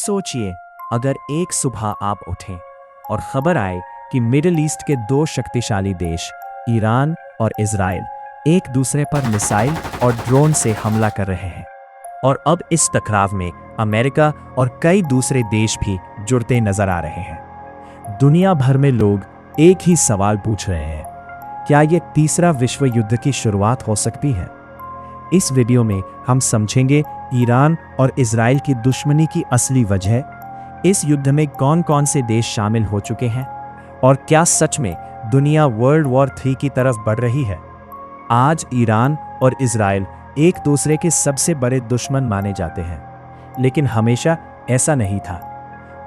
सोचिए, अगर एक सुबह आप उठें और खबर आए कि मिडिल ईस्ट के दो शक्तिशाली देश ईरान और इजराइल एक दूसरे पर मिसाइल और ड्रोन से हमला कर रहे हैं, और अब इस टकराव में अमेरिका और कई दूसरे देश भी जुड़ते नजर आ रहे हैं। दुनिया भर में लोग एक ही सवाल पूछ रहे हैं, क्या यह तीसरा विश्व युद्ध की शुरुआत हो सकती है? इस वीडियो में हम समझेंगे ईरान और इजराइल की दुश्मनी की असली वजह, इस युद्ध में कौन कौन से देश शामिल हो चुके हैं और क्या सच में दुनिया वर्ल्ड वॉर 3 की तरफ बढ़ रही है। आज ईरान और इजराइल एक दूसरे के सबसे बड़े दुश्मन माने जाते हैं, लेकिन हमेशा ऐसा नहीं था।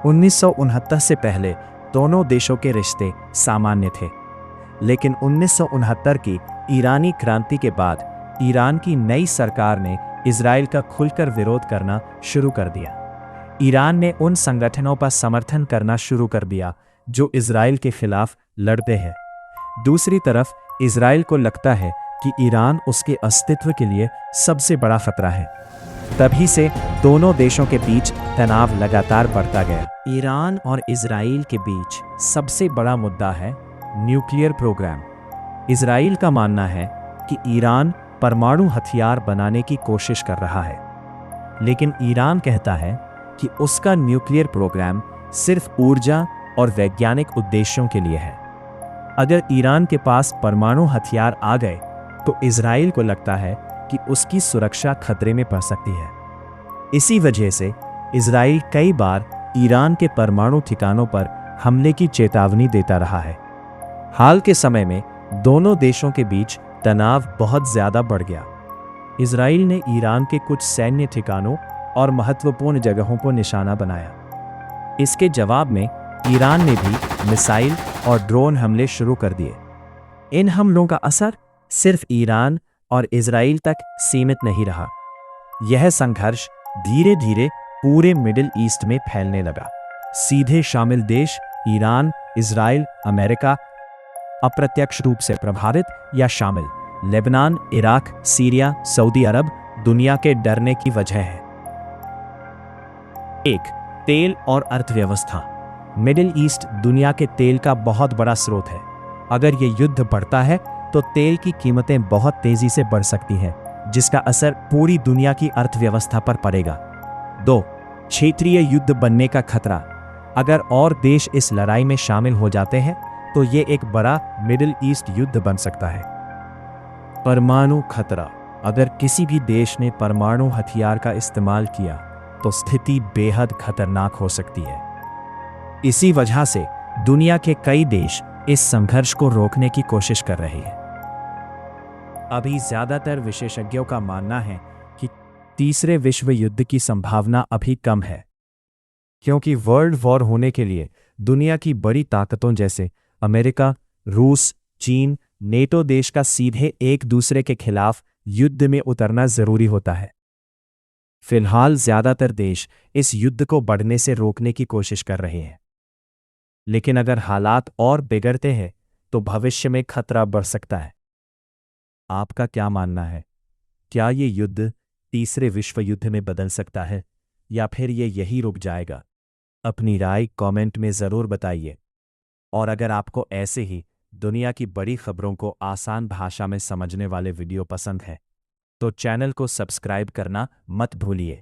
1969 से पहले दोनों देशों के रिश्ते सामान्य थे, लेकिन 1969 की ईरानी क्रांति के बाद ईरान की नई सरकार ने इजराइल का खुलकर विरोध करना शुरू कर दिया। ईरान ने उन संगठनों पर समर्थन करना शुरू कर दिया जो इजराइल के खिलाफ लड़ते हैं। दूसरी तरफ इजराइल को लगता है कि ईरान उसके अस्तित्व के लिए सबसे बड़ा खतरा है। तभी से दोनों देशों के बीच तनाव लगातार बढ़ता गया। ईरान और इजराइल के बीच सबसे बड़ा मुद्दा है न्यूक्लियर प्रोग्राम। इजराइल का मानना है कि ईरान परमाणु हथियार बनाने की कोशिश कर रहा है, लेकिन ईरान कहता है कि उसका न्यूक्लियर प्रोग्राम सिर्फ ऊर्जा और वैज्ञानिक उद्देश्यों के लिए है। अगर ईरान के पास परमाणु हथियार आ गए तो इजराइल को लगता है कि उसकी सुरक्षा खतरे में पड़ सकती है। इसी वजह से इजराइल कई बार ईरान के परमाणु ठिकानों पर हमले की चेतावनी देता रहा है। हाल के समय में दोनों देशों के बीच तनाव बहुत ज्यादा बढ़ गया। इजराइल ने ईरान के कुछ सैन्य ठिकानों और महत्वपूर्ण जगहों को निशाना बनाया। इसके जवाब में ईरान ने भी मिसाइल और ड्रोन हमले शुरू कर दिए। इन हमलों का असर सिर्फ ईरान और इजराइल तक सीमित नहीं रहा। यह संघर्ष धीरे धीरे पूरे मिडिल ईस्ट में फैलने लगा। सीधे शामिल देश ईरान, इजराइल, अमेरिका, अप्रत्यक्ष रूप से प्रभावित या शामिल लेबनान, इराक, सीरिया, सऊदी अरब दुनिया के डरने की वजह है। 1. तेल और अर्थव्यवस्था। मिडिल ईस्ट दुनिया के तेल का बहुत बड़ा स्रोत है। अगर ये युद्ध बढ़ता है तो तेल की कीमतें बहुत तेजी से बढ़ सकती हैं, जिसका असर पूरी दुनिया की अर्थव्यवस्था पर पड़ेगा। 2. क्षेत्रीय युद्ध बनने का खतरा। अगर और देश इस लड़ाई में शामिल हो जाते हैं तो ये एक बड़ा मिडिल ईस्ट युद्ध बन सकता है। परमाणु खतरा। अगर किसी भी देश ने परमाणु हथियार का इस्तेमाल किया तो स्थिति बेहद खतरनाक हो सकती है। इसी वजह से दुनिया के कई देश इस संघर्ष को रोकने की कोशिश कर रहे हैं। अभी ज्यादातर विशेषज्ञों का मानना है कि तीसरे विश्व युद्ध की संभावना अभी कम है, क्योंकि वर्ल्ड वॉर होने के लिए दुनिया की बड़ी ताकतों जैसे अमेरिका, रूस, चीन, नेटो देश का सीधे एक दूसरे के खिलाफ युद्ध में उतरना जरूरी होता है। फिलहाल ज्यादातर देश इस युद्ध को बढ़ने से रोकने की कोशिश कर रहे हैं, लेकिन अगर हालात और बिगड़ते हैं तो भविष्य में खतरा बढ़ सकता है। आपका क्या मानना है? क्या ये युद्ध तीसरे विश्व युद्ध में बदल सकता है या फिर ये यही रुक जाएगा? अपनी राय कमेंट में जरूर बताइए। और अगर आपको ऐसे ही दुनिया की बड़ी खबरों को आसान भाषा में समझने वाले वीडियो पसंद है तो चैनल को सब्सक्राइब करना मत भूलिए।